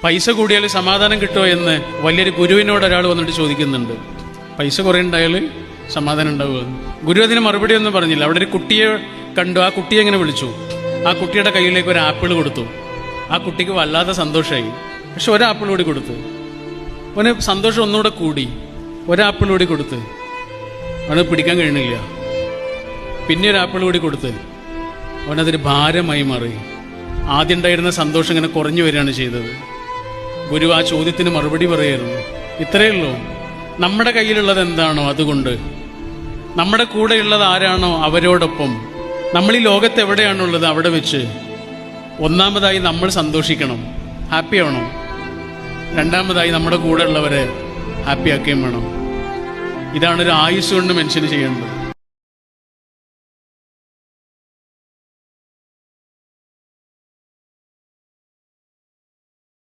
പൈസ കൂടിയാൽ സമാധാനം കിട്ടുമോ എന്ന് വലിയൊരു ഗുരുവിനോട് ഒരാൾ വന്നിട്ട് ചോദിക്കുന്നുണ്ട്. പൈസ കുറേ ഉണ്ടായാൽ സമാധാനം ഉണ്ടാവുക. ഗുരു അതിന് മറുപടി ഒന്നും പറഞ്ഞില്ല. അവിടെ ഒരു കുട്ടിയെ കണ്ടു. ആ കുട്ടിയെ എങ്ങനെ വിളിച്ചു. ആ കുട്ടിയുടെ കയ്യിലേക്ക് ഒരു ആപ്പിൾ കൊടുത്തു. ആ കുട്ടിക്ക് വല്ലാതെ സന്തോഷമായി. പക്ഷെ ഒരാപ്പിൾ കൂടി കൊടുത്ത് അവന് സന്തോഷം ഒന്നുകൂടെ കൂടി. ഒരാപ്പിൾ കൂടി കൊടുത്ത് അവന് പിടിക്കാൻ കഴിയണില്ല. പിന്നെ ഒരു ആപ്പിൾ കൂടി കൊടുത്ത് അവനതൊരു ഭാരമായി മാറി. ആദ്യം ഉണ്ടായിരുന്ന സന്തോഷം ഇങ്ങനെ കുറഞ്ഞു വരികയാണ് ചെയ്തത്. ഗുരു ആ ചോദ്യത്തിന് മറുപടി പറയായിരുന്നു. ഇത്രയേ ഉള്ളൂ. നമ്മുടെ കയ്യിലുള്ളത് എന്താണോ അതുകൊണ്ട്, നമ്മുടെ കൂടെയുള്ളത് ആരാണോ അവരോടൊപ്പം, നമ്മൾ ഈ ലോകത്ത് എവിടെയാണുള്ളത് അവിടെ വെച്ച് ഒന്നാമതായി നമ്മൾ സന്തോഷിക്കണം, ഹാപ്പി ആവണം. രണ്ടാമതായി നമ്മുടെ കൂടെ ഉള്ളവരെ ഹാപ്പി ആക്കുകയും വേണം. ഇതാണ് ഒരു ആയുസ് കൊണ്ട് മനുഷ്യന് ചെയ്യേണ്ടത്.